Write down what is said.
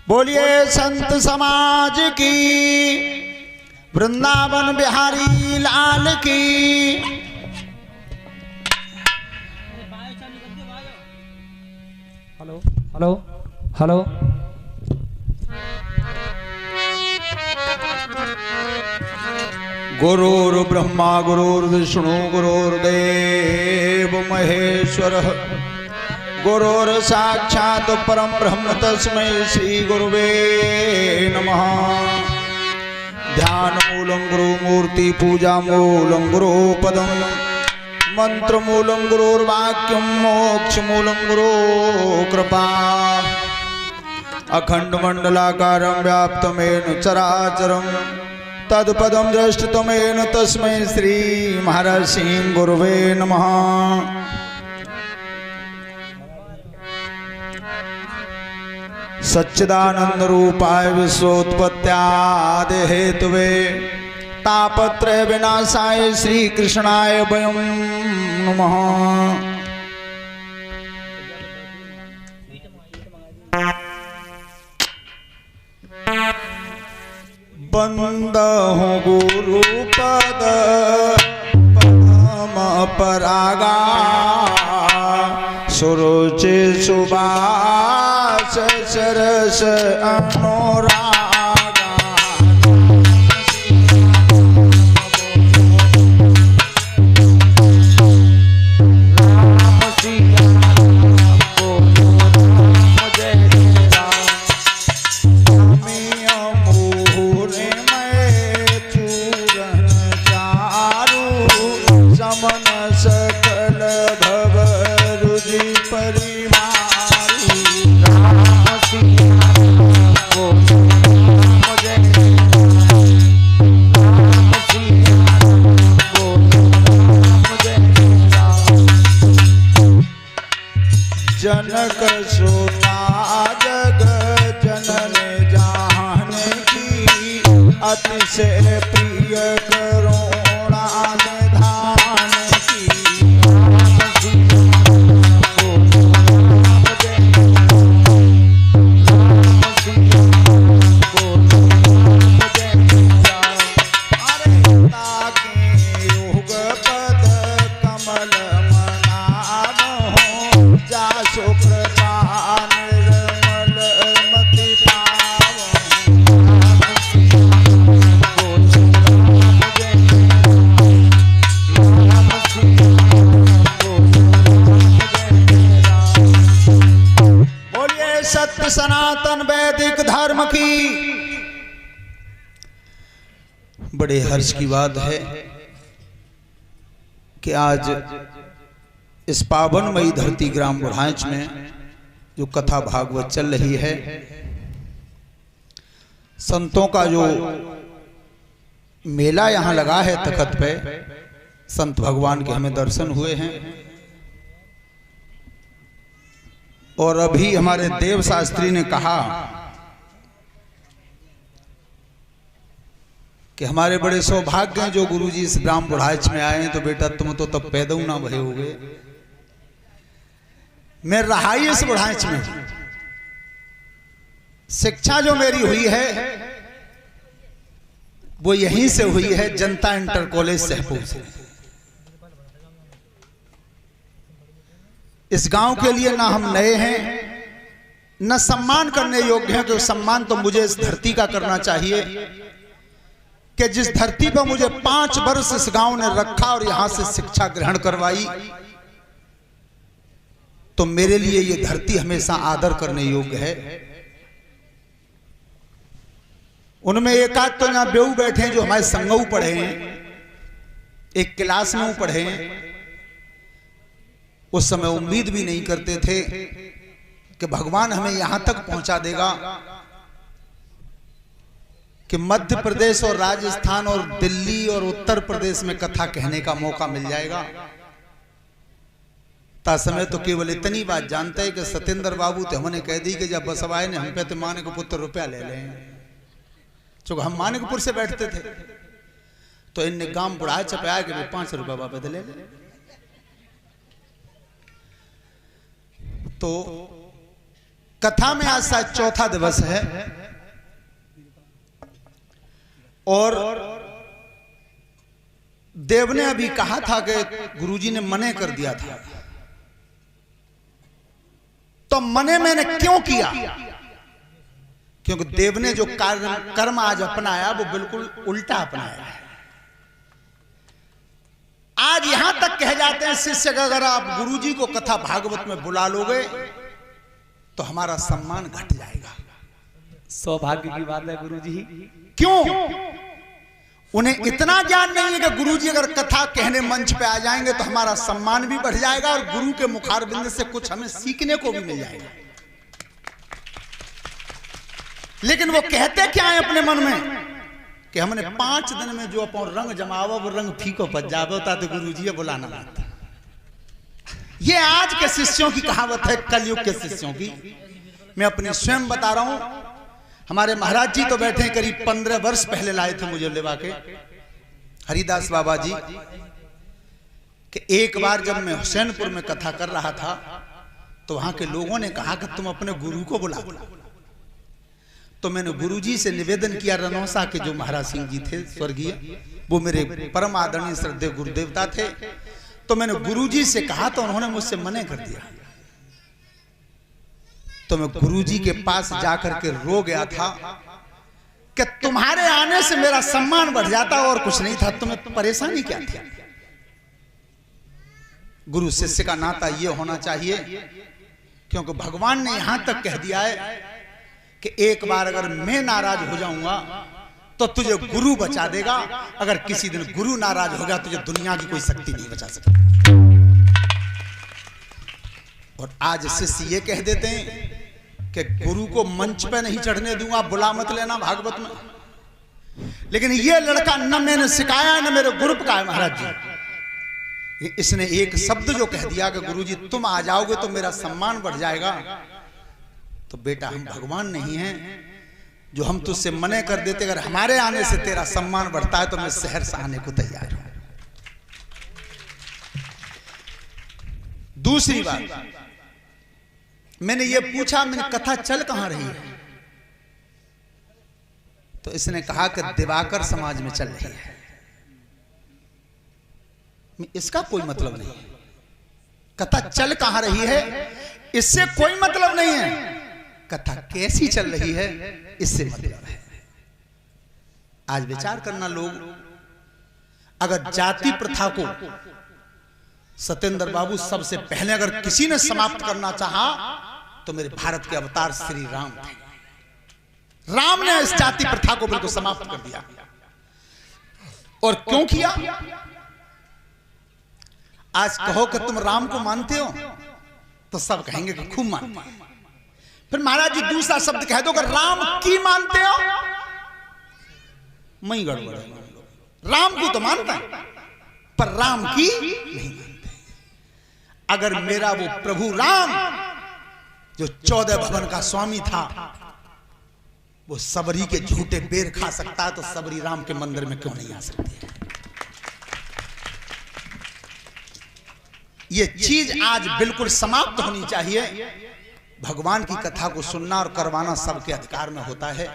बोलिए संत समाज की, वृंदावन बिहारी लाल की। Hello hello hello. गुरुर्ब्रह्मा गुरुर्विष्णु गुरुर्देव महेश्वरः, गुरुर्साक्षात् परम ब्रह्म तस्मै श्री गुरुवे नमः। ध्यान मूलं गुरुमूर्ति, पूजा मूलं गुरुपदं, मंत्र मूलं गुरुर्वाक्यं, मोक्ष मूलं गुरु कृपा। अखंड मंडलाकारं व्याप्तमेन चराचरं, तत्पदं दृष्टतमेन तस्मै श्री महर्षि गुरुवे नमः। सच्चिदानंद रूपाय विश्वोत्पत्त्यादि हेतुवे, तापत्रय विनाशाय श्री कृष्णाय वयं नमः। बंदहु गुरुपद पद्म परागा, सुरुचि सुबास सरस अनुरागा। जनक सुता जग जनन जान की, अतिशय प्रिय करुणा निधान की। सनातन वैदिक धर्म की। बड़े हर्ष की बात है कि आज इस पावनमयी धरती ग्राम बुढ़ांच में जो कथा भागवत चल रही है, संतों का जो मेला यहां लगा है तखत पे, संत भगवान के हमें दर्शन हुए हैं। और अभी हमारे देव शास्त्री ने कहा कि हमारे बड़े सौभाग्य हैं जो गुरुजी इस ग्राम बुढ़ाच में आए हैं। तो बेटा तुम तो तब पैदा ना भय हो गए, मैं रहा ही इस बुढ़ाच में। शिक्षा जो मेरी हुई है वो यहीं से हुई है, जनता इंटर कॉलेज सहपुर से। इस गांव के लिए ना हम नए हैं, न सम्मान करने योग्य हैं, क्योंकि सम्मान तो मुझे इस धरती का करना चाहिए कि जिस धरती पर मुझे 5 वर्ष इस गांव ने रखा और यहां से शिक्षा ग्रहण करवाई, तो मेरे लिए ये धरती हमेशा आदर करने योग्य है। उनमें एक आध तो यहां बेऊ बैठे हैं जो हमारे संगऊ पढ़े हैं, एक क्लास में पढ़े हैं। उस समय उम्मीद भी नहीं करते थे कि भगवान हमें यहां तक पहुंचा देगा कि मध्य प्रदेश और राजस्थान और दिल्ली और उत्तर प्रदेश में कथा कहने का मौका मिल जाएगा। ता समय तो केवल इतनी बात जानते हैं कि सत्येंद्र बाबू तो हमने कह दी कि जब बसवाए ने हम पे तो मानिकपुर रुपया ले लें, चूंकि हम मानिकपुर से बैठते थे। तो इनने गांव बुढ़ाए चपाया कि 5 रुपया वापस ले। तो कथा में आज शायद चौथा दिवस है और देव ने अभी कहा था कि गुरुजी ने मने कर दिया था, तो मने मैंने क्यों किया? क्योंकि देव ने जो कर्म आज अपनाया वो बिल्कुल उल्टा अपनाया है। आज यहां तक कह जाते हैं शिष्य का अगर आप गुरुजी को कथा भागवत में बुला लोगे तो हमारा सम्मान घट जाएगा। सौभाग्य की बात है गुरुजी। क्यों? उन्हें इतना ज्ञान नहीं है कि गुरुजी अगर कथा कहने मंच पे आ जाएंगे तो हमारा सम्मान भी बढ़ जाएगा और गुरु के मुखारबिंद से कुछ हमें सीखने को भी मिल जाएगा। लेकिन वो कहते क्या है अपने मन में कि हमने 5 दिन में जो अपन रंग जमावो वो रंग फीको पच जावो ता तो गुरुजी बुलाना मत। ये आज के शिष्यों की कहावत है, कलयुग के शिष्यों की। मैं अपनी स्वयं बता रहा हूं। हमारे महाराज जी तो बैठे करीब 15 वर्ष पहले लाए थे मुझे लेवा के हरिदास बाबा जी कि एक बार जब मैं हुसैनपुर में कथा कर रहा था तो वहां के लोगों ने कहा कि तुम अपने गुरु को बुला। तो मैंने गुरुजी से निवेदन किया, रनौसा के जो महाराज सिंह जी थे स्वर्गीय, वो मेरे परम आदरणीय श्रद्धेय गुरुदेवता थे, तो मैंने गुरुजी से कहा तो उन्होंने मुझसे मने कर दिया। तो मैं गुरुजी के पास जाकर के रो गया था कि तुम्हारे आने से मेरा सम्मान बढ़ जाता और कुछ नहीं था, तुम्हें परेशानी क्या थी? गुरु शिष्य का नाता यह होना चाहिए, क्योंकि भगवान ने यहां तक कह दिया है कि एक बार अगर मैं नाराज हो जाऊंगा तो तुझे गुरु बचा देगा, अगर किसी दिन गुरु नाराज होगा तुझे दुनिया की कोई शक्ति नहीं बचा सकती। और आज शिष्य ये कह देते हैं कि गुरु को मंच पे नहीं चढ़ने दूंगा, बुला मत लेना भागवत में। लेकिन ये लड़का न मैंने सिखाया न मेरे ग्रुप का है महाराज जी। इसने एक शब्द जो कह दिया कि गुरुजी तुम आ जाओगे तो मेरा सम्मान बढ़ जाएगा, तो बेटा हम भगवान नहीं हैं जो हम तुझसे मने कर देते, अगर हमारे आने से तेरा सम्मान बढ़ता है तो मैं शहर से आने को तैयार हूं। दूसरी बात, मैंने ये पूछा मैंने कथा चल कहां रही है, तो इसने कहा कि दिवाकर समाज में चल रही है। इसका कोई मतलब नहीं है, कथा चल कहां रही है इससे कोई मतलब नहीं है, कथा कैसी चल रही है इससे मतलब है। आज विचार करना लोग, अगर जाति प्रथा को सत्येंद्र बाबू सबसे पहले अगर किसी ने समाप्त करना चाहा तो मेरे भारत के अवतार श्री राम थे। राम ने इस जाति प्रथा को बिल्कुल समाप्त कर दिया। और क्यों किया? आज कहो कि तुम राम को मानते हो तो सब कहेंगे कि खूब मानते हैं। फिर महाराज जी दूसरा शब्द कह दो कि राम की मानते हो, मैं गड़बड़ है। राम को तो मानता है पर राम की नहीं मानते। अगर मेरा वो प्रभु राम जो 14 भवन का स्वामी था वो सबरी के झूठे बेर खा सकता है तो सबरी राम के मंदिर में क्यों नहीं आ सकती है? ये चीज आज बिल्कुल समाप्त होनी चाहिए। भगवान की कथा को सुनना और करवाना सबके अधिकार में होता है।